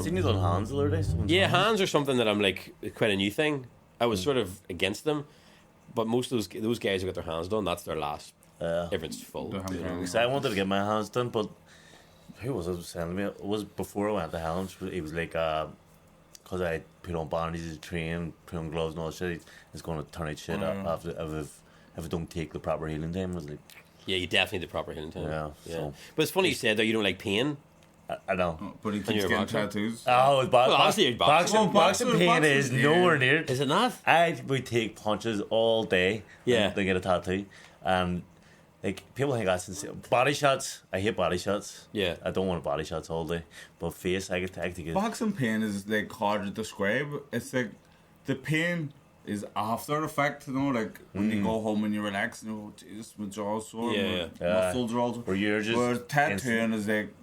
seen you done hands the other day. Yeah, hands are something that I'm like quite a new thing. I was sort of against them, but most of those guys who got their hands done, that's their last. Everything's full. So I wanted to get my hands done, but who was it telling me? It was before I went to Helens. He was like, because I put on bandages, train, put on gloves and all that shit, he's going to turn out shit after if I don't take the proper healing time. I was like, yeah, you definitely need the proper healing time. Yeah. So. But it's funny you said that you don't like pain. I know. But he keeps getting tattoos. Oh, it's obviously boxing pain is nowhere near it. Is it not? I would take punches all day. Yeah. To get a tattoo. And like people think that's insane. Body shots, I hate body shots. Yeah. I don't want body shots all day. But face, I get to get. Boxing pain is like hard to describe. It's like the pain is after effect, you know, like when you go home and you relax, you know, Jesus, my jaw's sore, yeah. muscles are all. Whereas tattooing is like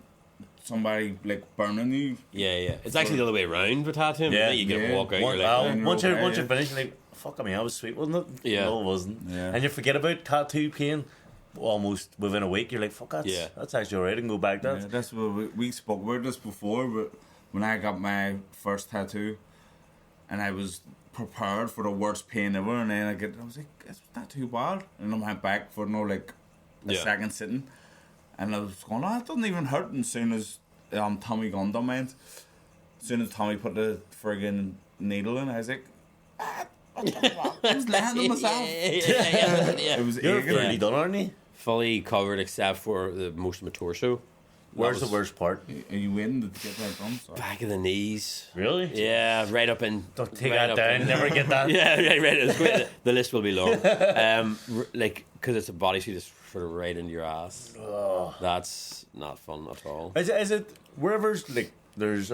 somebody like burning you. Yeah. It's actually the other way around with tattooing. Yeah. You get walk out. You're like, once you finish, you're like, fuck, I mean, I was sweet, wasn't it? Yeah. No, it wasn't. Yeah. And you forget about tattoo pain almost within a week. You're like, fuck, that's actually alright, and go back to that. Yeah, that's what we spoke about this before, but when I got my first tattoo, and I was prepared for the worst pain ever, and then I was like, it's not too bad, and I went back for a second sitting, and I was going, it doesn't even hurt. And as soon as Tommy Gundam went, as soon as Tommy put the friggin' needle in, I was like, I was landing myself. Yeah. It was You're really done, aren't you? Fully covered except for the most of my torso. Where's the worst part? Are you waiting to get that done? Sorry. Back of the knees. Really? Yeah, right up in. Don't take that down. Never get that. Yeah, right. The list will be long. Like, because it's a bodysuit, it's sort of right into your ass. Oh. That's not fun at all. Is it wherever's like there's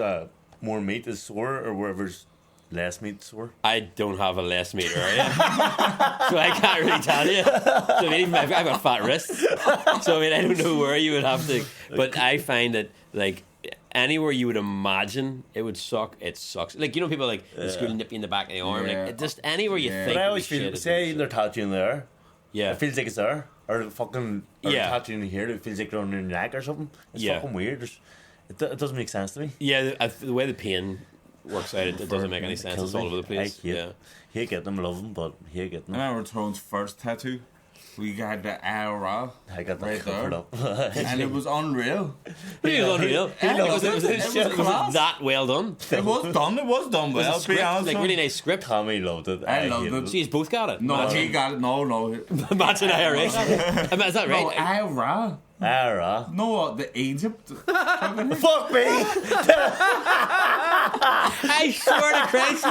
more meat is sore, or wherever's less meat sore? I don't have a less meat area, so I can't really tell you. So I mean, I've got fat wrists, so I mean, I don't know where you would have to. But I find that like anywhere you would imagine it would suck, it sucks. Like, you know, people like in school nip you in the back of the arm, like just anywhere you think. But I always feel, say they're tattooing there, it feels like it's there, or fucking tattooing here, it feels like they're on your neck or something. It's fucking weird. It doesn't make sense to me. Yeah, the way the pain works out, it doesn't make any sense. It's all over the place. Hate getting them, love them, but hate getting them. I remember Tone's first tattoo. We had the IRA. I got that right covered there. up. And it was unreal. It was unreal. Was it that well done? It was done well. Script, like really nice script. Tommy loved it. I loved it. So you both got it? No, he got it. No. Matt's an IRA. Is that right? No, IRA. IRA. No, the Egypt. Fuck me! I swear to Christ,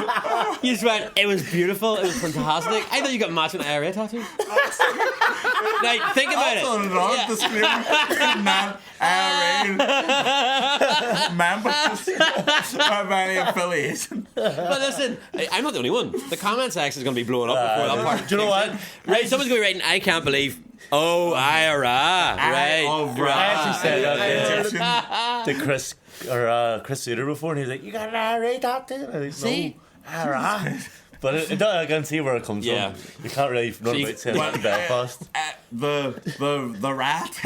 you just went, it was beautiful, it was fantastic. I thought you got matching IRA tattoos. Now, think about it. The screaming man, IRA members have any affiliation. But listen, I'm not the only one. The comment section is going to be blowing up before that part. Do you know what? Right, someone's going to be writing, I can't believe. Oh, IRA. Right. I actually said that to Chris Suter before, and he was like, you got an IRA tattoo? And I was like, no, IRA. But I can see where it comes from. You can't really run about saying that in Belfast. The rat.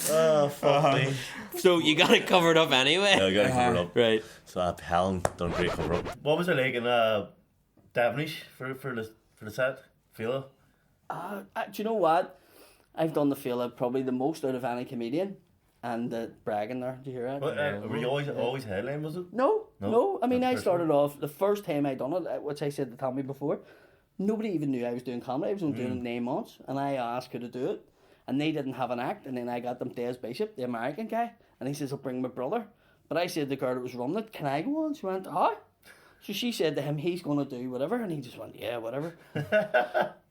Oh, fuck me. So you got it covered up anyway? Yeah, I got it covered up. Right. So Helen done great cover up. What was it like in Devonish for the set? Fila? Do you know what? I've done the Fila probably the most out of any comedian. And the bragging there, did you hear that? Were you always headline, was it? No. I mean, I started off, the first time I done it, which I said to Tommy before, nobody even knew I was doing comedy. I was only doing it 9 months, and I asked her to do it, and they didn't have an act, and then I got them Des Bishop, the American guy, and he says, I'll bring my brother. But I said to the girl that was running it, can I go on? She went, So she said to him, he's going to do whatever, and he just went, yeah, whatever.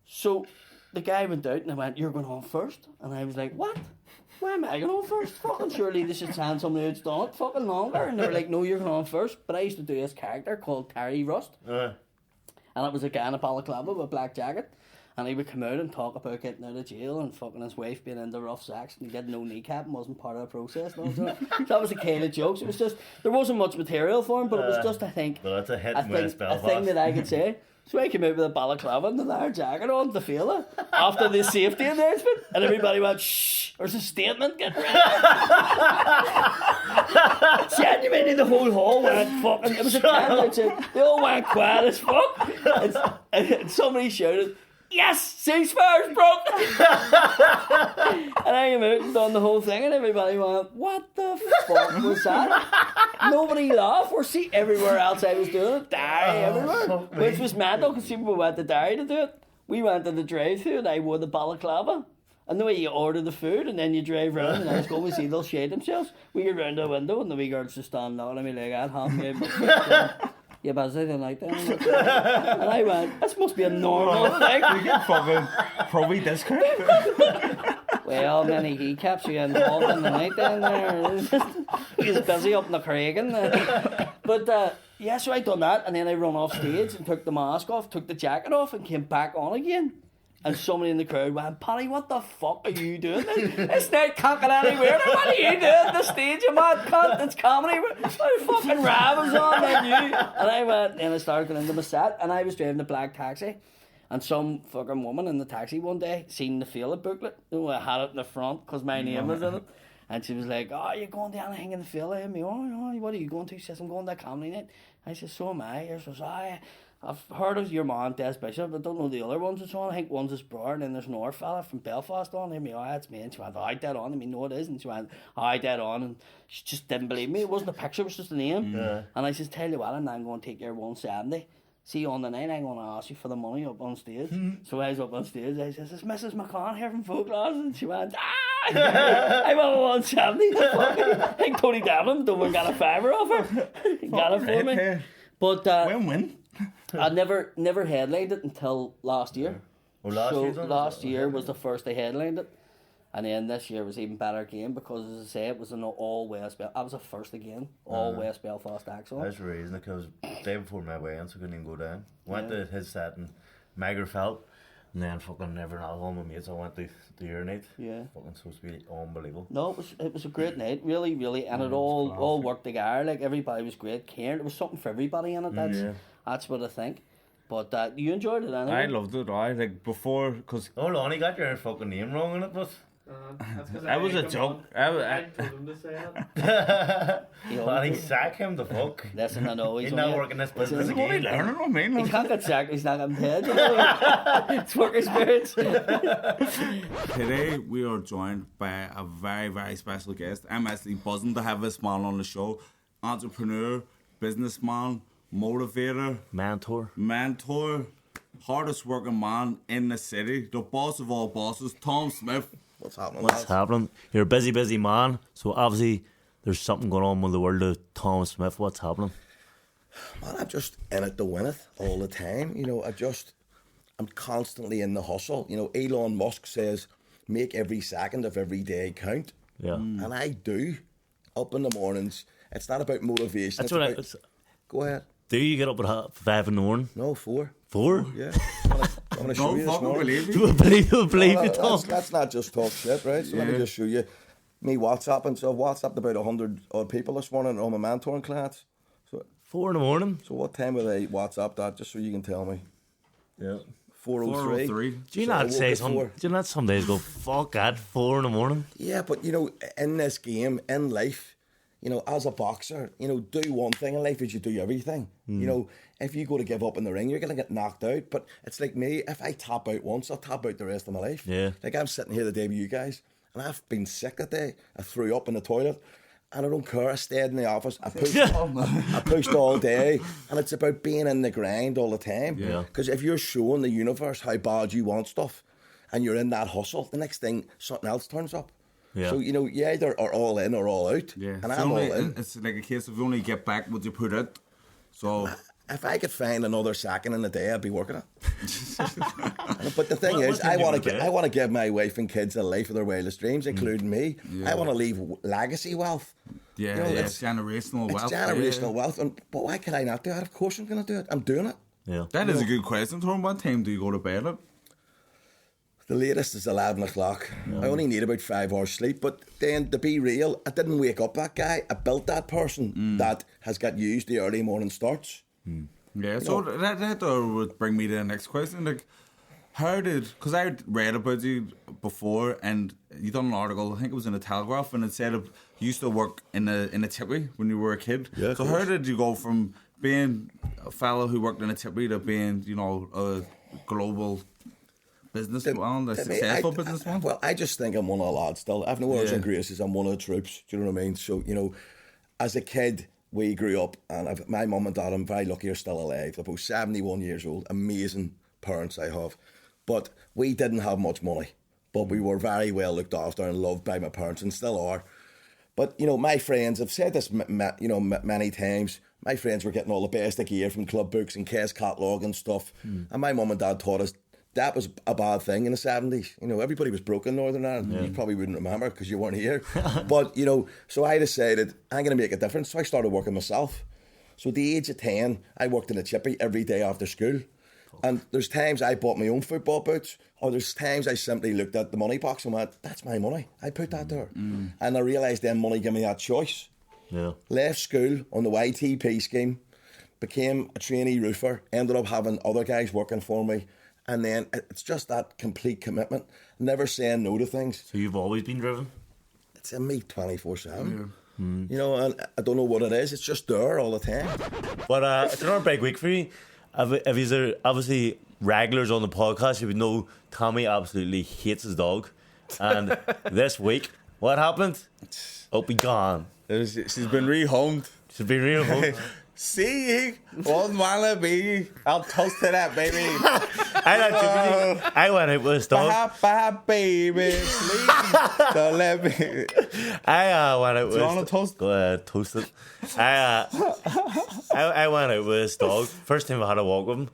So the guy went out, and I went, you're going on first? And I was like, what? Why am I going on first? Fucking surely they should send somebody who's done it fucking longer. And they were like, no, you're going on first. But I used to do this character called Terry Rust. And it was a guy in a balaclava with a black jacket. And he would come out and talk about getting out of jail and fucking his wife being into rough sex and getting no kneecap and wasn't part of the process. And all that. So that was the kind of jokes. It was just, there wasn't much material for him, but it was just, I think, well, that's a hit in a thing that I could say. So I came out with a balaclava and the leather jacket on to feel it after the safety announcement, and everybody went, shh, there's a statement getting ready. Genuinely, the whole hall went fucking. It was a tent outside. They all went quiet as fuck. And somebody shouted, "Yes, ceasefire's broke!" And I came out and done the whole thing, and everybody went, "What the fuck was that?" Nobody laughed. Or see, everywhere else I was doing it, Derry everywhere, which was mental because people went to Derry to do it. We went to the drive-thru, and I wore the balaclava. And the way you order the food and then you drive round and I was going to see they'll shade themselves. We get round the window and the wee girls just stand looking at me like that, half me. Yeah, but I didn't like that. And I went, this must be a normal thing. You get fucking probably discount. Well, many keycaps you get involved in the night down there. He's busy up in the Cragen. But yeah, so I done that and then I run off stage and took the mask off, took the jacket off and came back on again. And somebody in the crowd went, "Paddy, what the fuck are you doing? It's not cocking anywhere. What are you doing at the stage? You mad cunt. It's comedy. What fucking rap is on then you?" And I went, and I started going into my set, and I was driving a black taxi. And some fucking woman in the taxi one day seen the Feel It booklet. I had it in the front because my name was in it. And she was like, "Oh, you're going to anything in the Feel It?" Me, "Oh, what are you going to?" She says, "I'm going to a comedy night." I said, "So am I." She says, "I've heard of your man, Des Bishop. I don't know the other ones that's on. I think one's his brother, and then there's another fella from Belfast on." I mean, "Oh, that's me." And she went, "Oh, dead on." I mean, "No, it is." And she went, "Oh, dead on." And she just didn't believe me. It wasn't a picture, it was just a name. Yeah. And I says, "Tell you what, and I'm going to take your 170. See you on the night, I'm going to ask you for the money up on stage." So I was up on stage, I says, "It's Mrs. McCann here from Folklore." And she went, I want 170. I think Tony Devlin don't even got a fiver off her. He got it for me. But Win-win. I never headlined it until last year. Well, last year was the first I headlined it. And then this year was even better again because, as I say, it was an all West Belfast. I was the first again, all West Belfast acts on. That's the reason, because the day before my wedding, so I couldn't even go down. Went to his set in Magerfeld, and then fucking never not home with mates. I went to your night. Yeah. Fucking supposed to be unbelievable. No, it was a great night, really, and it all worked together. Like, everybody was great, caring. There was something for everybody in it. That's what I think. But you enjoyed it anyway. I loved it. Like before, because hold on, he got your fucking name wrong in it, but. That was a joke. I told him to say it. Well, he sack him the fuck. Listen, I know he's not working this business He's only again. learning, I mean. He can't get sacked, he's not getting paid. It's work experience. Today we are joined by a very, very special guest. I'm actually buzzing to have this man on the show. Entrepreneur, businessman, motivator, mentor, hardest working man in the city, the boss of all bosses, Tom Smith. What's happening? You're a busy man, so obviously there's something going on with the world of Tom Smith. What's happening? Man, I'm just in it to win it all the time. You know, I'm constantly in the hustle. You know, Elon Musk says, make every second of every day count. Yeah. And I do. Up in the mornings. It's not about motivation. That's what Go ahead. Do you get up at 5 in the morning? No, 4. 4? Yeah. I'm going to show you this morning. Do I believe you, Tom? Let's not just talk shit, right? So let me just show you. Me WhatsApping. So I've WhatsApped about 100 odd people this morning on my mentoring clients. So 4 in the morning? So what time would I WhatsApp that, just so you can tell me? Yeah. 4:03. Do you not say something? Do you not some days go, fuck that, 4 in the morning? Yeah, but you know, in this game, in life, you know, as a boxer, you know, do one thing in life is you do everything. You know, if you go to give up in the ring, you're going to get knocked out. But it's like me, if I tap out once, I'll tap out the rest of my life. Yeah. Like I'm sitting here the day with you guys, and I've been sick that day. I threw up in the toilet, and I don't care. I stayed in the office. I pushed all day, and it's about being in the grind all the time. Yeah. Because if you're showing the universe how bad you want stuff, and you're in that hustle, the next thing, something else turns up. Yeah. So, you know, you either are all in or all out. Yeah. And I'm all in. It's like a case of you only get back what you put out. So if I could find another second in the day, I'd be working it. But the thing is, I want to give my wife and kids a life of their wildest dreams, including me. Yeah. I want to leave legacy wealth. Yeah, you know, it's generational wealth. It's generational wealth. But why could I not do it? Of course I'm going to do it. I'm doing it. Yeah. That is a good question, Tom. What time do you go to bed at? The latest is 11 o'clock. I only need about 5 hours sleep. But then, to be real, I didn't wake up that guy. I built that person that has got used the early morning starts. Yeah, so that would bring me to the next question. Like, How did? Because I read about you before, and you done an article. I think it was in the Telegraph, and it said you used to work in a tippy when you were a kid. Yeah, so how did you go from being a fellow who worked in a tippy to being, a global businessman, a successful businessman? Well, I just think I'm one of the lads still. I've no airs and graces. I'm one of the troops. Do you know what I mean? So, as a kid, we grew up, and my mum and dad, I'm very lucky, are still alive. They're both 71 years old. Amazing parents I have. But we didn't have much money. But we were very well looked after and loved by my parents, and still are. But, my friends, I've said this, many times, my friends were getting all the best of gear from club books and Kes catalogue and stuff. And my mum and dad taught us that was a bad thing in the 70s. Everybody was broke in Northern Ireland. You probably wouldn't remember because you weren't here. But, so I decided I'm going to make a difference. So I started working myself. So at the age of 10, I worked in a chippy every day after school. And there's times I bought my own football boots, or there's times I simply looked at the money box and went, that's my money. I put that there. And I realised then money gave me that choice. Yeah. Left school on the YTP scheme, became a trainee roofer, ended up having other guys working for me. And then it's just that complete commitment, never saying no to things. So you've always been driven? It's in me 24/7. And I don't know what it is. It's just there all the time. But it's another big week for you. If you're obviously regulars on the podcast, you would know Tommy absolutely hates his dog. And this week, what happened? Be gone. She's been rehomed. She's been rehomed. See, one wallaby. I'll toast to that, baby. I went out with his dog. Bye, baby. Please don't let me. I went out with. Do you want to toast? Go ahead, toast it. I went out with his dog. First time I had a walk with him.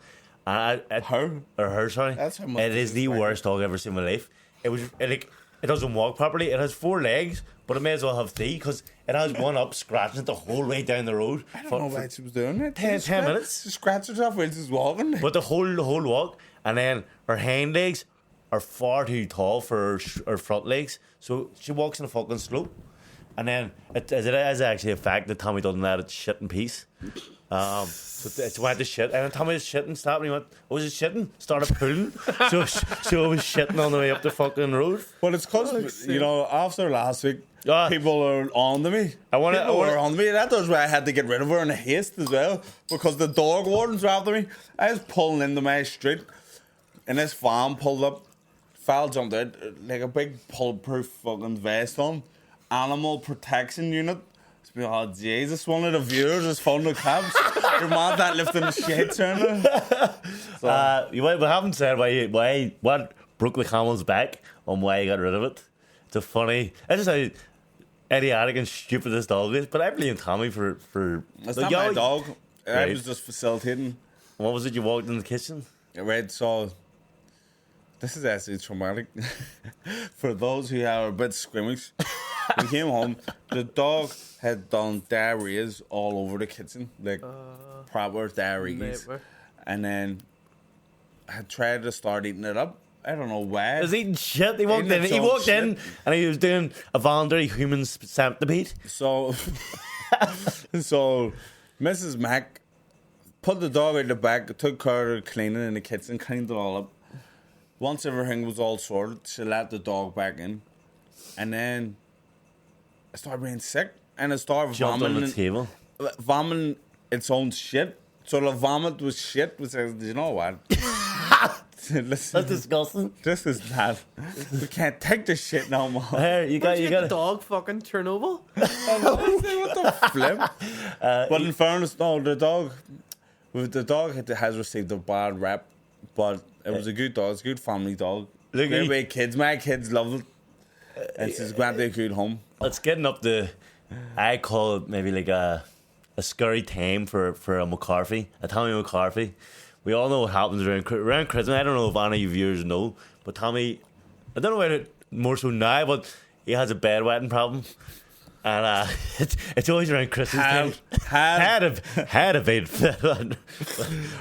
And her, sorry. That's her. It is the worst dog I've ever seen in my life. It doesn't walk properly. It has 4 legs, but it may as well have 3 because it has one up scratching it the whole way down the road. I don't know why she was doing it. 10 minutes. She scratched herself while she's walking. But the whole walk, and then her hind legs are far too tall for her front legs, so she walks in a fucking slope. And then it is actually a fact that Tommy doesn't let it shit in peace. So it went to shit, and then Tommy was shitting, stopped, and he went, was it shitting? Started pulling. so I was shitting on the way up the fucking road. But it's because, after last week, people are on to me. People are on to me. That was why I had to get rid of her in a haste as well, because the dog wardens were after me. I was pulling into my street, and this van pulled up. Fell jumped out, like a big pull-proof fucking vest on. Animal protection unit. Oh, Jesus, one of the viewers is phoning the cabs. Your man that lifting the shit, so. We haven't said what broke the camel's back on why he got rid of it. It's a funny. That's just how idiotic and stupid this dog is. But I blame Tommy for. It's not my dog. Right. I was just facilitating. What was it? You walked in the kitchen. Right, so this is actually traumatic for those who are a bit squeamish. We came home. The dog had done diarrheas all over the kitchen, like proper diarrheas, and then had tried to start eating it up. I don't know why. He was eating shit. He walked in and he was doing a voluntary human centipede. So Mrs. Mac put the dog out the back, took care of cleaning in the kitchen, cleaned it all up. Once everything was all sorted, she let the dog back in, and then I started being sick, and I started vomiting on the table, vomiting its own shit. So the vomit was shit. Which says, you know what? Listen, that's disgusting. This is bad. We can't take this shit no more. Hey, you got the dog fucking Chernobyl. What the flip? But in fairness, no, the dog has received a bad rap, but it was a good dog. It's a good family dog. Great kids. My kids love it. And she's glad they're good home. It's getting up to, I call it maybe like a scurry time for a McCarthy, a Tommy McCarthy. We all know what happens around Christmas. I don't know if any of you viewers know, but Tommy, I don't know about it more so now, but he has a bedwetting problem. And it's always around Christmas time. Had a bit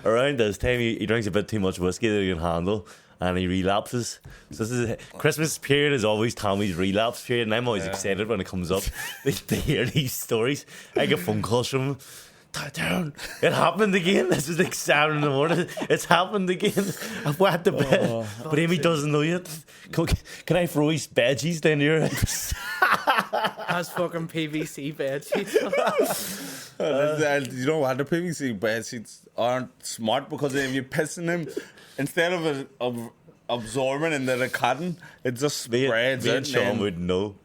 around this time. He drinks a bit too much whiskey that he can handle, and he relapses. So this is Christmas period is always Tommy's relapse period, and I'm always excited when it comes up to hear these stories. I get phone calls from him. Darren, it happened again. This is like 7 in the morning. It's happened again. I've wet the bed. But Amy doesn't know yet. Can I throw his bed sheets down your house? Has fucking PVC bed sheets. You know what? The PVC bed sheets aren't smart because if you piss in them, instead of absorbing into the cotton, it just spreads Me out. and Sean would know.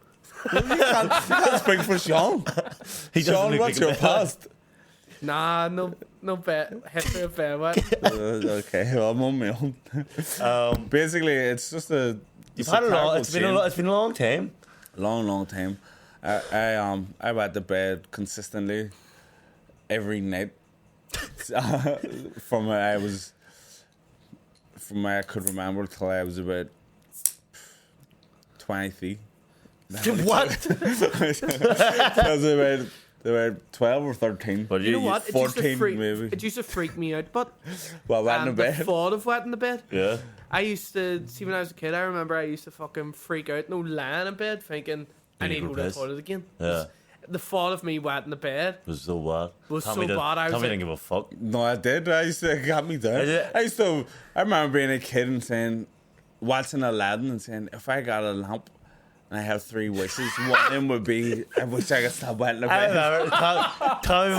You can't speak for Sean. He doesn't Sean, look what's like a your bed. past? Nah, no bed. History of bed wet. Okay, well, I'm on my own. Basically, it's just a. You've had a long. It's been a long time. long time. I wet the bed consistently every night from when I could remember till I was about 23. What? I was about 12 or 13. But You know what? 14 maybe. It used to freak me out, but Well, wetting the the bed. thought of wetting the bed. Yeah. I used to see when I was a kid. I remember I used to fucking freak out, lying in bed, thinking I You need to go go to the piss. toilet again. Yeah. The thought of me wetting the bed. It was so bad. Was Tommy so didn't- bad, I was Tommy like- didn't give a fuck. No, I did. It got me down. Is it? I remember being a kid and saying, watching Aladdin and saying, if I got a lamp and I have 3 wishes, one of them would be, I wish I could stop wetting the I bed. remember Tommy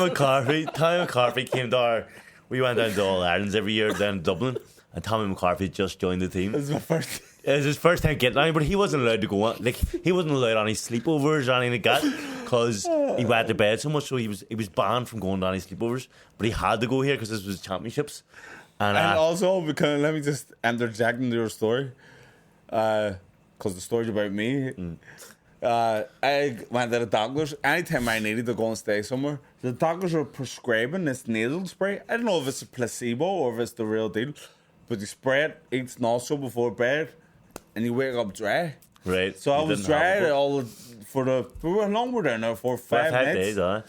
McCarthy came to our. We went down to All Ireland's every year down in Dublin, and Tommy McCarthy just joined the team. This is my first. It was his first time getting on, but he wasn't allowed to go on. Like he wasn't allowed on his sleepovers or anything like that because he wet the bed so much. So he was banned from going on his sleepovers. But he had to go here because this was championships. And, And also, because let me just interject into your story, because the story's about me. I went to the doctors. Anytime I needed to go and stay somewhere, the doctors were prescribing this nasal spray. I don't know if it's a placebo or if it's the real deal, but you spray it each nostril before bed, and you wake up dry. right, So I he was didn't have dry it. all for the. How long were there now? For 5 nights. days, aye.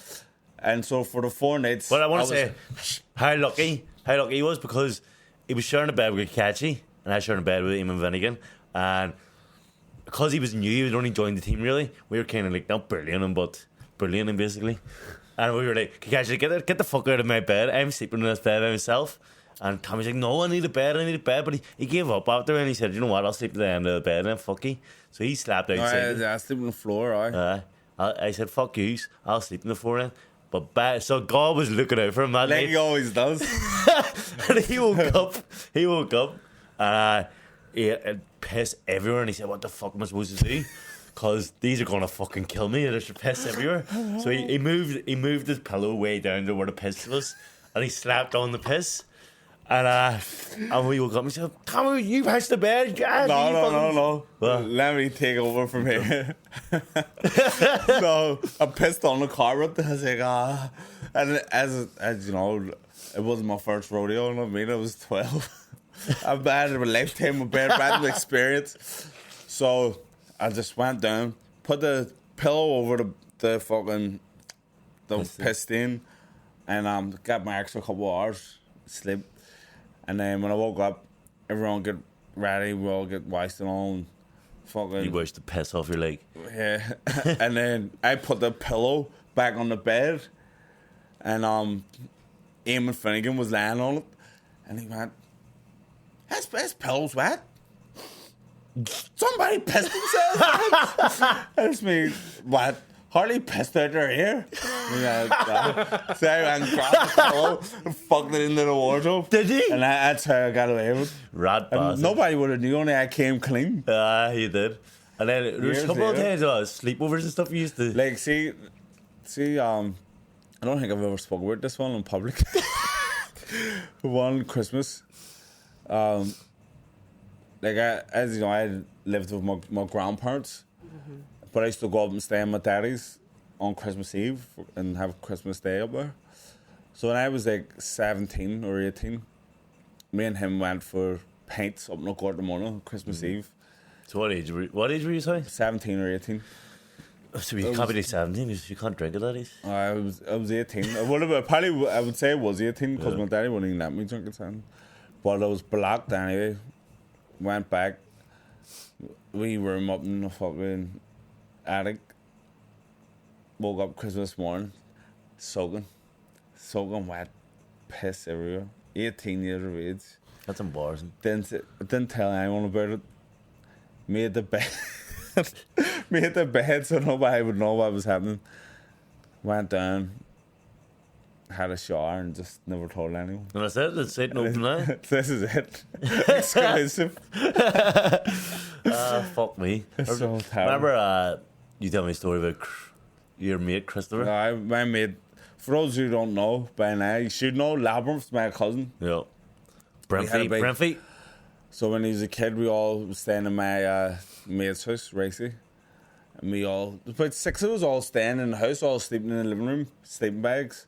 And so for the 4 nights, But I want to say how lucky he was because he was sharing a bed with Catchy and I shared a bed with Eamon Finnegan, and because he was new, he had only joined the team really. We were kind of like not bullying him, but bullying him basically. And we were like, Catchy, get the fuck out of my bed. I'm sleeping in this bed by myself. And Tommy's like, no, I need a bed. But he gave up after, and he said, you know what, I'll sleep at the end of the bed, and then fuck you. So he slept outside. I sleep on the floor. I said, fuck you, I'll sleep on the floor then. But so God was looking out for him that Like night. he always does. And he woke up, and he had piss everywhere, and he said, what the fuck am I supposed to do? Because these are going to fucking kill me, there's piss everywhere. So he moved his pillow way down to where the piss was, and he slapped on the piss. And we woke up and he said, Tommy, you pissed the bed. No. What? Let me take over from here. So I pissed on the carpet. I was like, And as you know, it wasn't my first rodeo. You know what I mean? I was 12. I've had a lifetime of bad experience. So I just went down, put the pillow over the fucking piss stain, and got my extra couple of hours sleep. And then when I woke up, everyone get ready, we all get washed and all, and fucking. You washed the piss off your leg. Yeah. And then I put the pillow back on the bed, and Eamon Finnegan was laying on it, and he went, "His pillow's wet. Somebody pissed themselves." That's me. What? Harley pissed out her ear. Yeah, so I went and grabbed the pillow and fucked it into the wardrobe. Did he? And that's how I got away with it. Rat And bastard. nobody would have known I came clean. He did. And then there was a Years couple of later. times sleepovers and stuff you used to. Like, see, I don't think I've ever spoken about this one in public. One Christmas, as you know, I lived with my grandparents, but I used to go up and stay in my daddy's on Christmas Eve and have Christmas Day up there. So when I was like 17 or 18, me and him went for pints up in the court in the morning on Christmas Eve. So what age were you, sorry? 17 or 18. So you can't be 17, you can't drink at that age. I was 18. I would say I was 18 because my daddy wouldn't even let me drink at 10. But I was blocked anyway. Went back. We room up in the fucking attic. Woke up Christmas morning, soaking. soaking wet piss everywhere. 18 years of age. That's embarrassing. Didn't tell anyone about it. Made the bed. Made the bed so nobody would know what was happening. Went down, had a shower, and just never told anyone. And that's it. That's it. Open now. This is it. Exclusive. Fuck me. It's so terrible. Remember, you tell me a story about your mate Christopher. No, my mate. For those who don't know by now, you should know Labyrinth's my cousin. Yeah. had a big- Brentford. So when he was a kid, we all was staying in my mate's house, Racy. And we all, about 6 of us all staying in the house, all sleeping in the living room, sleeping bags.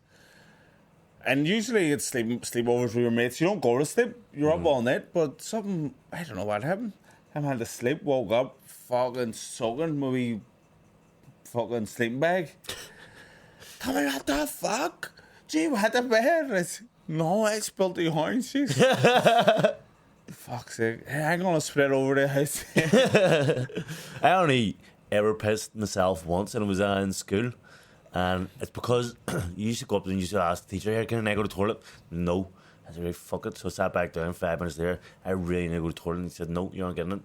And usually it's sleepovers with your mates. You don't go to sleep, you're up all night. But something, I don't know what happened. I had to sleep, woke up, fucking soaking, maybe fucking sleeping bag. Tell me what the fuck? Gee, we had the bed. I said, no, I spilled the orange juice. Fuck's sake. Hey, I'm gonna spread over the house. I only ever pissed myself once, and it was in school. And it's because you used to go up and you used to ask the teacher, "Here, can I go to the toilet?" No. I said, "Right, fuck it." So I sat back down, 5 minutes there. I really need to go to the toilet. And he said, "No, you're not getting it."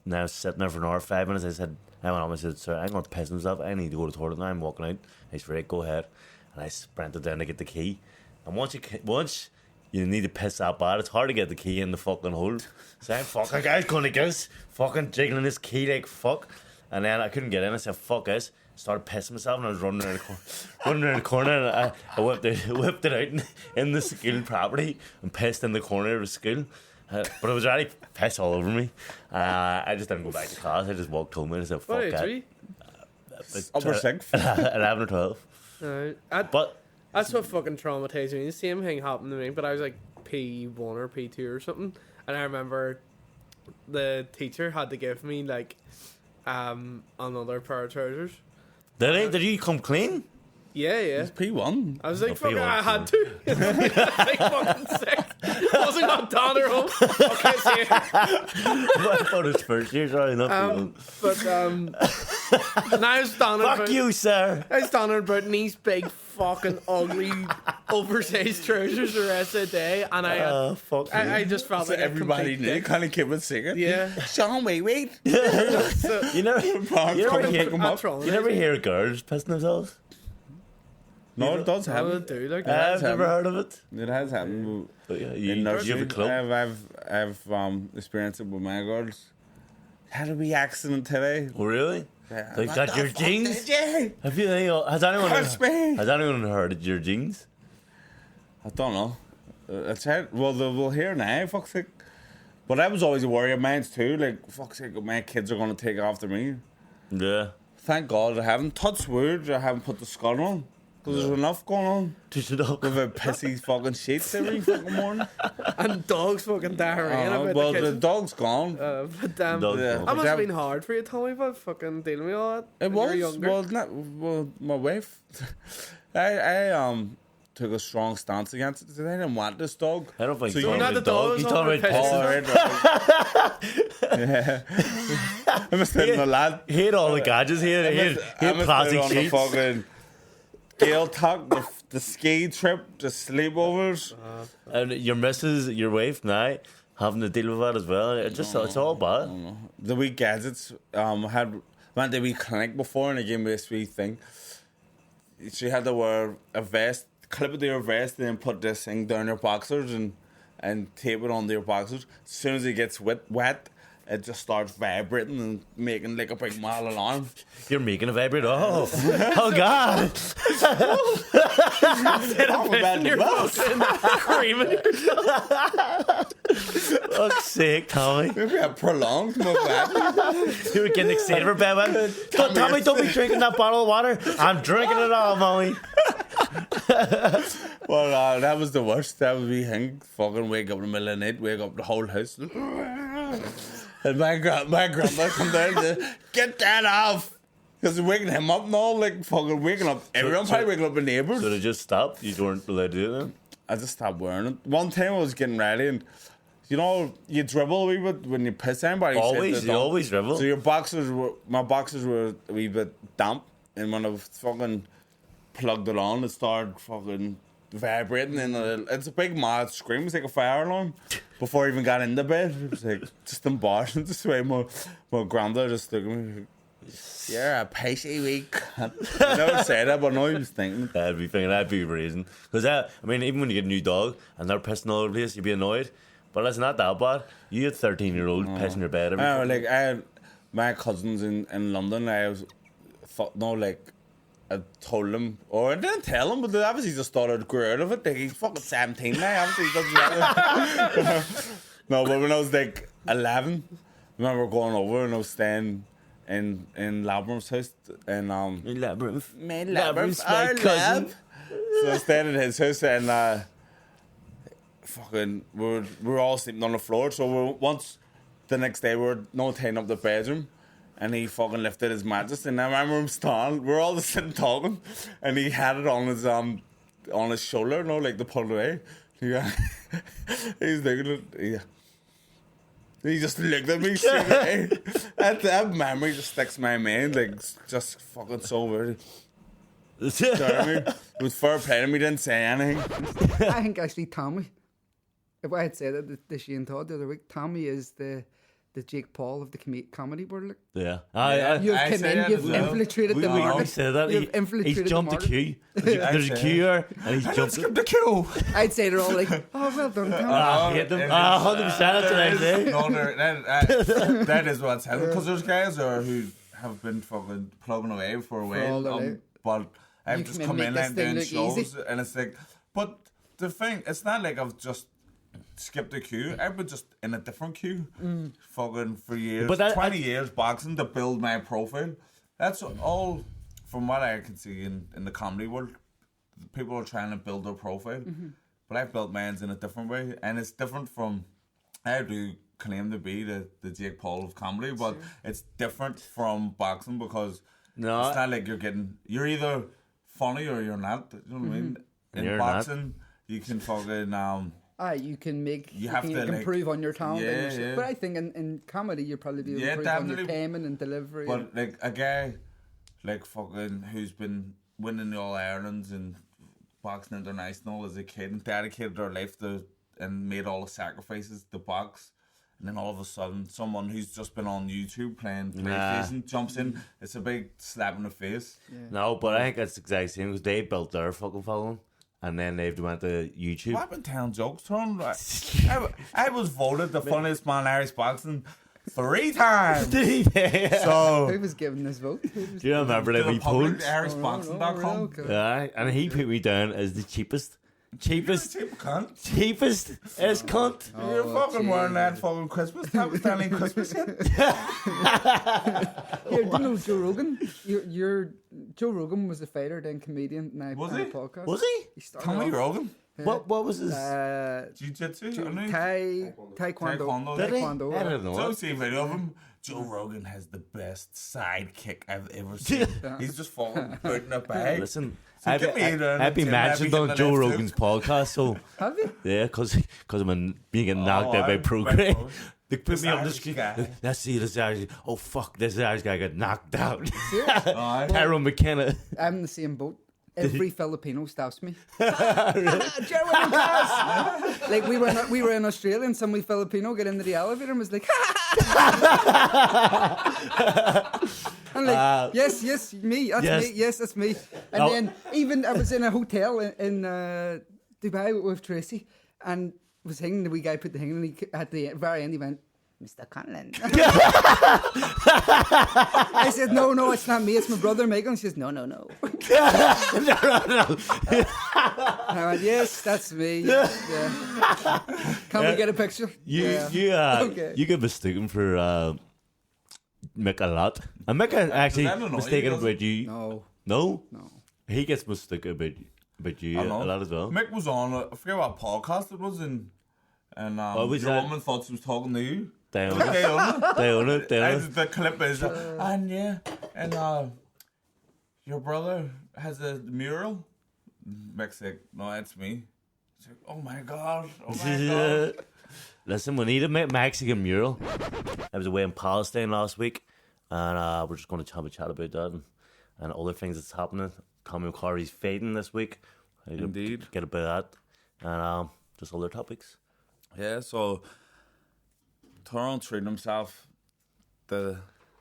Now I was sitting there for an hour, 5 minutes. I went up and I said, "Sir, I'm going to piss myself. I need to go to the toilet now. I'm walking out." He said, "Right, go ahead." And I sprinted down to get the key. And once you need to piss that bad, it's hard to get the key in the fucking hole. So I'm fucking guy's going to guess, fucking jiggling this key like fuck. And then I couldn't get in. I said, "Fuck this." Started pissing myself, and I was running around the corner, and I whipped it out in the school property and pissed in the corner of the school. But it was already piss all over me. I just didn't go back to class. I just walked home and I said, "Fuck What age that." were you? Upper sixth. 11 or 12. But That's what fucking traumatized me. The same thing happened to me, but I was like P1 or P2 or something. And I remember the teacher had to give me like another pair of trousers. did you come clean? Yeah. It's P1. I was like, Oh, fuck, P1, I had to. Like fucking sick. Wasn't got down or home. Okay, see. I thought it was first year, sorry, not But and I was standing fuck you, sir. I was standing about in these big fucking ugly oversized trousers the rest of the day, and Fuck I just felt So like a everybody complete knew. dick. Kind of kept it singing. Yeah. Sean, wait. So, You never you hear girls pissing themselves? No, it does I would happen. do like I've that. never heard of it. It has happened. But yeah, In you nursery, have a club. I've experienced it with my girls. Had a wee accident today. Oh, really? They What got the your fuck jeans? did you? Has anyone Curse me. has anyone heard of your jeans? I don't know. It's hard. Well, we'll hear now. Fuck's sake. But I was always a worry of mine too. Like, fuck's sake, my kids are going to take after me. Yeah. Thank God I haven't. Touch wood, I haven't put the skull on. Because there's enough going on. Just it up. With a pissy fucking sheets every fucking morning. And dogs fucking diarrhea about Well, the the kitchen. dog's gone. But Dog yeah. dog. that must have Damn. been hard for you, Tommy, but fucking dealing with all that. It when you was. were younger. Well, my wife. I took a strong stance against it. I didn't want this dog. I don't think So you're you're talking not about the dog. dog, You're it's talking not about the piss. Yeah. I must have been the lad. Hate all the gadgets. Hate plastic on the sheets. fucking Gale talk, the ski trip, the sleepovers. And your missus, your wife now, having to deal with that as well. It's all bad. The wee gadgets. Went to a wee clinic before and they gave me this wee thing. She had to wear a vest, clip it to your vest, and then put this thing down your boxers and tape it onto your boxers. As soon as it gets wet, it just starts vibrating and making like a big mad alarm. You're making a vibrate. Oh, oh God! Screaming. Fuck's sake, Tommy. Maybe I prolonged my wet. You were getting excited for bed, man. Tommy, don't be drinking that bottle of water. I'm drinking it all, Molly. Well, that was the worst. That was me thing. Fucking wake up in the middle of the night, wake up the whole house. And my grandma come down to get that off. Because waking him up and all, like fucking waking up everyone, probably waking up the neighbours. So they just stopped. You weren't allowed to do it then. I just stopped wearing it. One time I was getting ready and you know, you dribble a wee bit when you piss anybody. Always, you always dribble. So my boxers were a wee bit damp, and when I fucking plugged it on, it started fucking vibrating, and it's a big mad scream. It's like a fire alarm. Before I even got into bed, it was like just embarrassing to sway my granddad just looking at me. You're a PISHY week. I never said that, but now he was thinking. That'd be reason. Because I mean, even when you get a new dog and they're pissing all over the place, you'd be annoyed. But it's not that bad. You had 13-year-old pissing your bed. Like I had my cousins in London. I told them, or I didn't tell them, but they obviously just thought I'd grow out of it. Like, he's fucking 17 now. Obviously, he doesn't matter. No, but when I was like 11, I remember going over and I was staying in Labyrinth's house. And Labyrinth. Labyrinth's my cousin. So I was staying in his house and fucking we were all sleeping on the floor. So the next day we were tying up the bedroom. And he fucking lifted his mattress, and I remember him standing. We were all just sitting talking, and he had it on his shoulder, like the pulled away. Yeah, he's looking at he just looked at me straight away. That memory just sticks in my mind, like just fucking so weird. You know what I mean? It was fair play to me, didn't say anything. I think actually Tommy, if I had said it to Shane Todd the other week, Tommy is the Jake Paul of the comedy world. Yeah. You've come in, you've infiltrated the market. Said that. You've infiltrated he's jumped the the queue. There's a queue here, and he's jumped the queue. I'd say they're all like, oh, well done, Tommy. I hate them. 100%. That's what I say. No, that is what's happening. Because there's guys who have been fucking plugging away for a while. But I've just come in and doing shows, easy. And it's like, but the thing, it's not like I've just skipped the queue. I've been just in a different queue fucking for years. But 20 years boxing to build my profile. That's all from what I can see in the comedy world. People are trying to build their profile. But I've built mine in a different way. And it's different from, I do claim to be the Jake Paul of comedy, but it's different from boxing because it's not like you're either funny or you're not. You know what I mean? In boxing, you can fucking you can improve on your talent. Yeah. But I think in comedy you'll probably be able to improve on your timing and delivery. But like a guy like fucking who's been winning the All Irelands and boxing international as a kid and dedicated their life and made all the sacrifices to box, and then all of a sudden someone who's just been on YouTube playing PlayStation jumps in, it's a big slap in the face. No, but I think that's the exact same because they built their fucking following. And then they went to YouTube. I've been telling jokes, Tom. I was voted the funniest man in Irish boxing 3 times. So who was giving this vote? Do you remember that we pulled? IrishBoxing.com. Yeah, and he put me down as the cheapest. Cheapest as cunt. You're fucking wearing that fucking Christmas. That was Stanley Christmas yet. Do you know Joe Rogan? Joe Rogan was a fighter, then comedian, now was he? Podcast. Was he? Tommy Rogan. What was his? Jiu-jitsu? Taekwondo. Did he? Taekwondo. I don't know. So see a video of him. Joe Rogan has the best sidekick I've ever seen. He's just fucking putting a bag. Listen, So I've been mentioned on Joe Rogan's podcast, so have you? yeah, because I'm being getting knocked out by Procreate. They put me on the screen. Let's see this Irish. Oh fuck, this Irish guy got knocked out. Tyrone McKenna. I'm in the same boat. Every Filipino stops me. Like we were in Australia and some Filipino got into the elevator and was like, I'm like, yes, me, that's me, yes, that's me. And then even I was in a hotel in Dubai with Tracy and was hanging. The wee guy put the hanging and he at the very end he went, Mr. Conlon. I said, no, it's not me, it's my brother Megan. She says, no. No. I went, yes, that's me. Yeah. Can we get a picture? You get mistaken for Mick a lot. And Mick actually mistaken about you. No? He gets mistaken about you a lot as well. Mick was on, I forget what podcast it was, and your woman thought she was talking to you. They own it. The clip is, and your brother has a mural. Mick's like, no, that's me. He's like, oh my god. Listen, we need a Mexican mural. I was away in Palestine last week, and we're just going to have a chat about that and other things that's happening. Tommy McCarty's fading this week. Indeed. Get a bit of that. And just other topics. Yeah, so Toronto treating himself.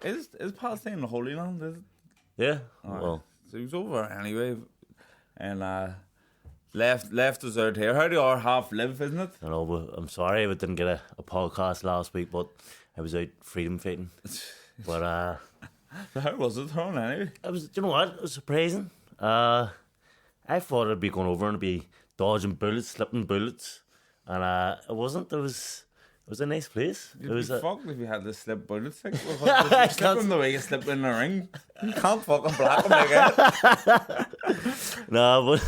Is Palestine the Holy Land? Is it? Yeah. Alright. Well, So he was over anyway, and left us out here. How do our half live, isn't it? I know, but I'm sorry I didn't get a podcast last week, but I was out freedom fighting. But How was it, Toronto, anyway? it was, you know what? It was surprising. I thought I'd be going over and be dodging bullets, slipping bullets, and it wasn't. It was a nice place. You'd It was be fucked if you had to slip bullets. Like, I slip them the way you slip in the ring. You can't fucking block them again. no, but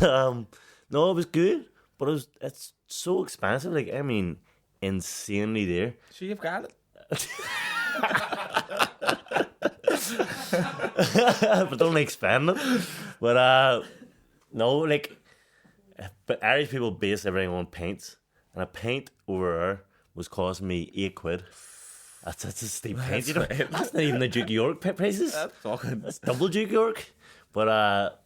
no, it was good. But it's so expensive. Like, I mean, insanely there. So you've got it. But don't like spend it. But no, like, but Irish people base everything on pints, and a pint over there was costing me £8. That's a steep pint, you know. right. That's not even the Duke of York prices. That's fucking. That's double Duke of York. But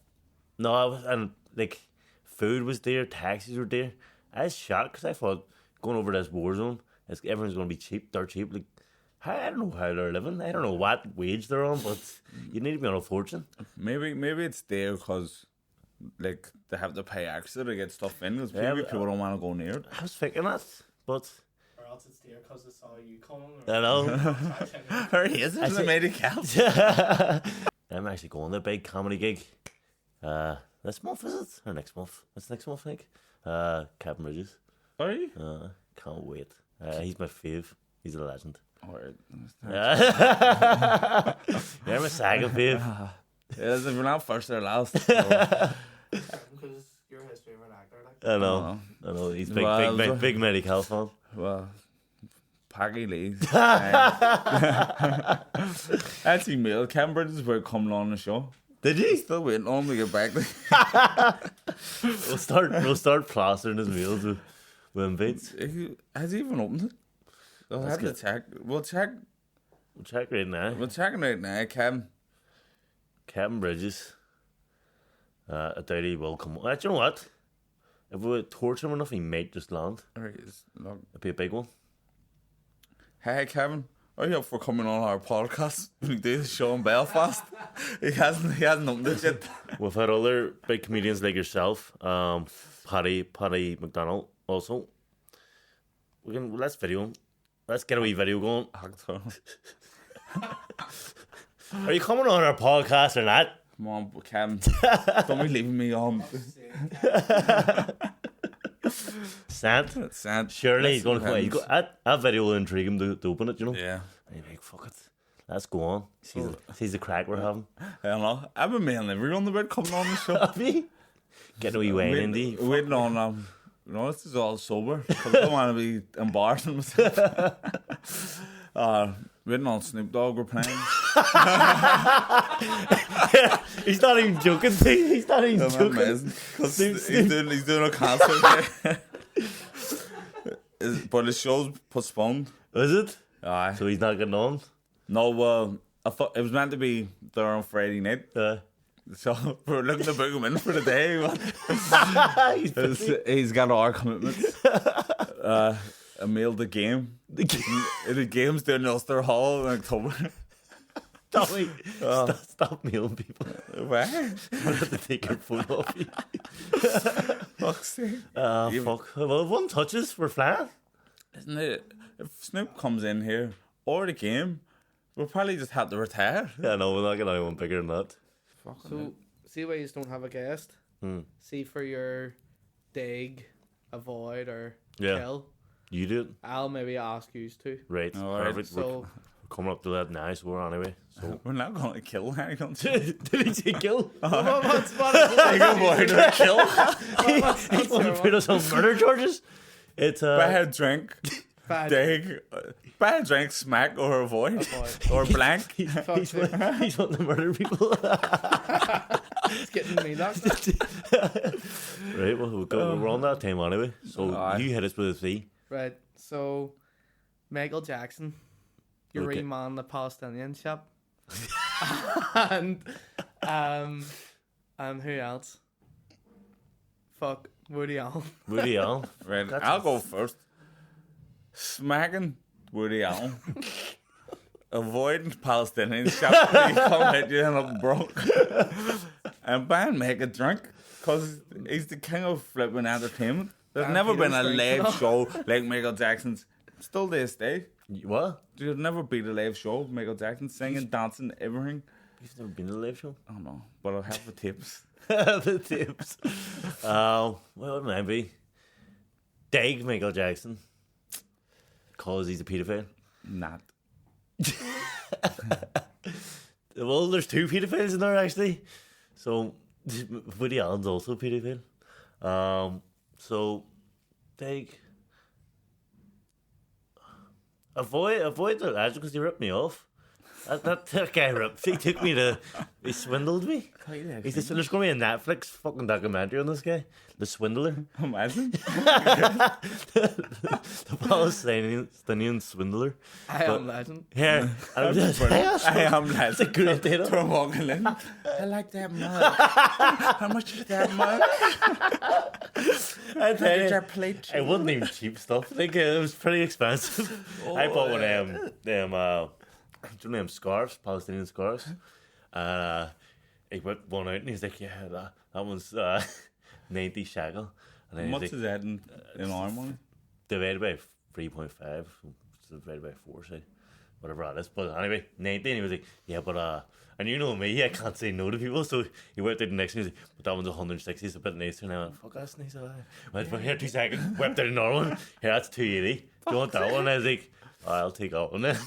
no, and like, food was there, taxis were there. I was shocked because I thought going over this war zone, everyone's going to be cheap, dirt cheap. Like, I don't know how they're living. I don't know what wage they're on, but you need to be on a fortune. Maybe it's there because like they have to pay extra to get stuff in. Because Yeah, maybe but- people don't want to go near it. I was thinking that, but Or else it's there because they saw you coming. I know. There he is. It's a medical. I'm actually going to a big comedy gig. This month, is it? Or next month? It's next month, I think. Captain Bridges. Are you? Can't wait. He's my fave. He's a legend. Alright. You're my second fave. Yeah, if you're not first or last. Because you're his favourite actor. Like. I know. He's big, Well, big medical fan. Well, Paggy Lee. Actually, Mail Cambridge is where coming on the show. Did you? Still waiting on him to get back. We'll start plastering his meals with invites. Has he even opened it? I'll have to check. We'll check. We'll check right now. We're checking right now, Cam. Captain Bridges. I doubt he will come. Do you know what? If we torture him enough, he might just land. It'd be a big one. Hey, Kevin. Are you up for coming on our podcast? We do the show in Belfast. He hasn't opened it yet. We've had other big comedians like yourself, Paddy McDonnell also. Let's video him. Let's get a wee video going. Are you coming on our podcast or not? Come on, Cam. Don't be leaving me on. Sant. Surely he's going to play. That video will intrigue him to open it, you know? Yeah. And he's like, fuck it. Let's go on. Sees the crack we're having. I don't know. I've been mailing everyone about coming on the show. Have you? Getting a wee wine, Indy. Waiting on, this is all sober. 'Cause I don't want to be embarrassing myself. Waiting on Snoop Dogg, we're playing. He's not even joking, see? He's not even joking. Amazing. 'Cause he's doing a concert here. But his show's postponed. Is it? Aye. So he's not getting on? No, I thought it was meant to be there on Friday night. So we're looking to book him in for the day. He's got our commitments. I mailed the game. The game's down in Ulster Hall in October. Tommy, stop mailing people. Why? I have to take your phone off you. Fuck's sake. Fuck. Well, if one touches, we're flat. Isn't it? If Snoop comes in here or the game, we'll probably just have to retire. Yeah, no, we're not getting anyone bigger than that. So, see why you just don't have a guest? See for your dig, avoid, or kill. You do it. I'll maybe ask you to. Right. All right. Perfect. So, We're coming up to that nice war anyway. So We're not going to kill anyone. did he say kill? what's Take a word or kill. He's going to put us on murder charges. It's Bad drink. bad? Dig. Bad drink, smack, or avoid. Or blank. he's wanting to murder people. It's getting me locked up. Right. Well, we're on that time anyway. So Aye. you hit us with a three. Right, so Michael Jackson, you Okay. reman the Palestinian shop, and who else? Fuck, Woody Allen. Woody Allen. Right, That's I'll go first. Smacking Woody Allen. Avoiding Palestinians shouting come hit you and I'm broke. And buying make a drink because he's the king of flipping entertainment. There's never been a live show like Michael Jackson's. Still to this day. What? There's never been a live show of Michael Jackson singing, dancing, everything. You've never been to a live show? I don't know, but I'll have the tips. The tips. What would mine be? Dig Michael Jackson. Because he's a paedophile. Not. Well, there's 2 paedophiles in there actually. So Woody Allen's also a paedophile. So Dig. Avoid the legend because he ripped me off. That guy ripped. He took me to. He swindled me. There's going to be a Netflix fucking documentary on this guy, the swindler. Imagine. The Palestinian swindler. I am legend. Here, I am legend. That's a great title. From MCLAUGHLIN. I like that mug. How much is that mug? I tell you, plate. it wasn't even cheap stuff. Like it was pretty expensive. I bought one of them scarves, Palestinian scarves. And he whipped one out and he's like, yeah, that one's 90 shekel. And then How much like, is that in our money? divided by 3.5, divided by 4, say, whatever that is. But anyway, 90, and he was like, yeah, but and you know me, I can't say no to people, so he went out the next one, he's like, but that one's 160, it's a bit nicer, and I went, fuck, that's nice. Went, but here, 2 seconds, whipped out another one, here, that's 280. Do you want that one? I was like, oh, I'll take that one then.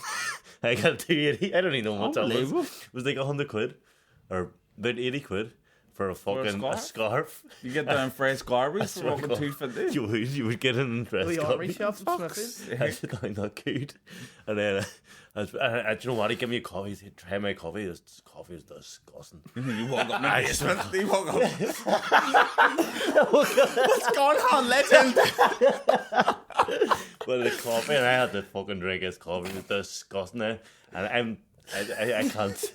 I got 280, I don't even know what that was. It was like 100 quid, or about 80 quid. For a fucking a scarf. You get them fresh garbage for fucking 250. You would get an fresh The army garbage. chef Smithies. That's not good. And then do you know what? He gave me a coffee. He said, "Try my coffee. This coffee is disgusting." You walk up in the basement. You walk up. What's going on, legend? Well, the coffee, and I had to fucking drink his coffee. It was disgusting. And I can't.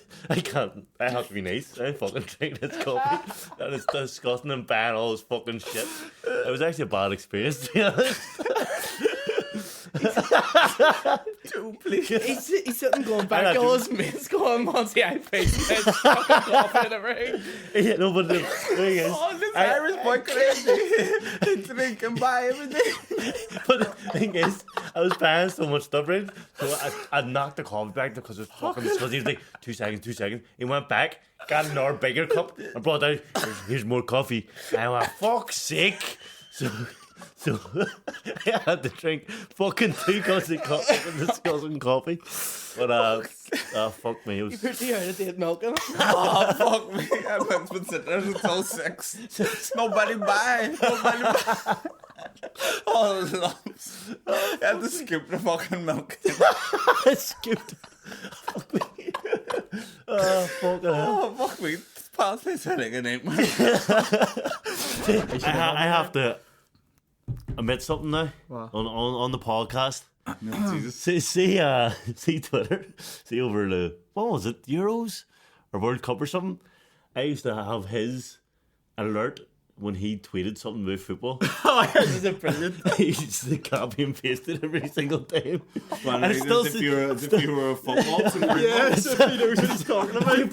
I have to be nice. I fucking drink this coffee. That is disgusting and bad. All this fucking shit. It was actually a bad experience, to be honest. He's sitting going back to his mates going, Monty, I paid coffee and everything. Yeah, no, but the thing is, Oh, this Irish boy crazy. They drink and buy everything. but the thing is, I was buying so much stuff, right? So I knocked the coffee back because it was fucking disgusting. He was like, 2 seconds. He went back, got another bigger cup, and brought out, here's more coffee. And I went, fuck's sake. So I had to drink fucking 2 cups of disgusting coffee. But fuck me. It was... You put the out of date milk in it. Oh, fuck me. I've been sitting there until 6. Nobody buy. Oh, those lumps. I had to skip the fucking milk. I skipped. Fuck me. Oh, fuck it. Oh, fuck me. Palestine's like an 8 man. I have to admit something now. What? On the podcast. No, Jesus. See Twitter. See over the, what was it, Euros or World Cup or something. I used to have his alert when he tweeted something about football. Oh, this is brilliant. He used to copy and paste it every single time. Well, And as still if you were a football. Yes, if he knows what he's talking about. You're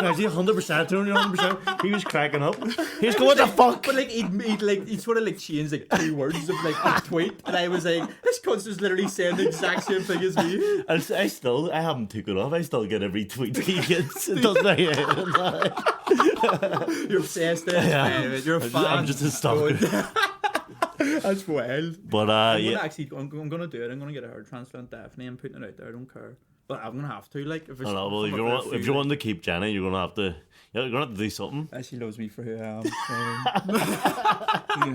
actually 100%, 100%. He was cracking up. He was going, what the fuck? But like he'd sort of like changed like 2 words of like a tweet, and I was like, this cunt's just literally saying the exact same thing as me. And I haven't took it off. I still get every tweet he gets. It doesn't. You're obsessed with it. Yeah. You're a fan. I'm just a stalker. That's wild. But I'm yeah. gonna do it. I'm gonna get a hair transplant definitely. I'm putting it out there. I don't care. But I'm gonna have to like if it's. I know, well, if you want to keep Jenny, you're gonna have to. You're gonna have to do something. She loves me for who I am. You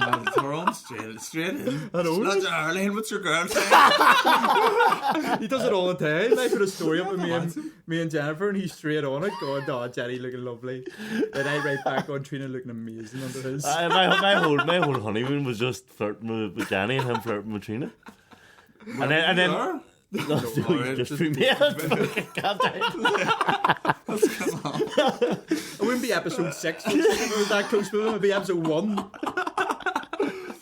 have to throw him straight in. I know. Not Arlene, what's your girl saying? He does it all the time. I put a story up with me and Jennifer, and he's straight on it, going, "Oh, Jenny looking lovely." Then I write back on Trina looking amazing under his. My whole honeymoon was just flirting with Jenny and him flirting with Trina. And then. No, just threw me out. I wouldn't be be episode 6. It was that close to him. It'd be episode 1.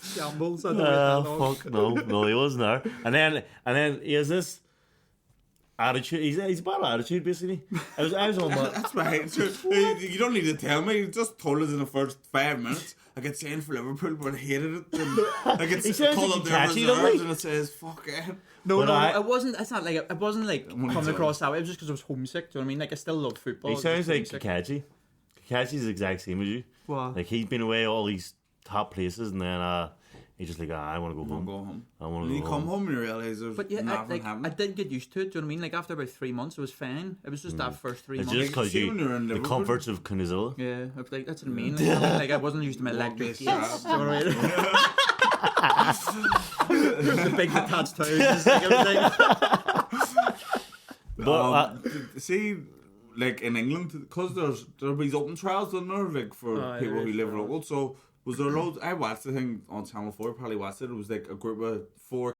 Shambles. I don't know. Fuck no, he wasn't there. And then he has this attitude. He's a bad attitude basically. I was on my. That's right. So, you don't need to tell me. You just told us in the first 5 minutes. I get signed for Liverpool, but I hated it. And I get called up there reserves, and it says "fuck it." No, But it wasn't. It's not like it wasn't like coming across that way. It was just because I was homesick. Do you know what I mean? Like I still love football. He sounds like Kakashi. Kakashi's the exact same as you. Wow. Like he's been away all these top places, and then he's just like, I want to go home. I want to You go come home. home and you realise there's But yeah, nothing I happening. did get used to it. Do you know what I mean? Like after about 3 months, it was fine. It was just that first 3 It's months. just because See when you're in the Liverpool? comforts of Kunizilla. Yeah, I was like, that's what I mean. Like, you know what I mean? Like I wasn't used to my electric this gates. up. Do you know what I mean? The big detached houses, like everything. But See, like in England, because there'll be open trials, doesn't there? Like for people there who is, live local. So was there loads? I watched the thing on Channel 4. Probably watched it. It was like a group of 4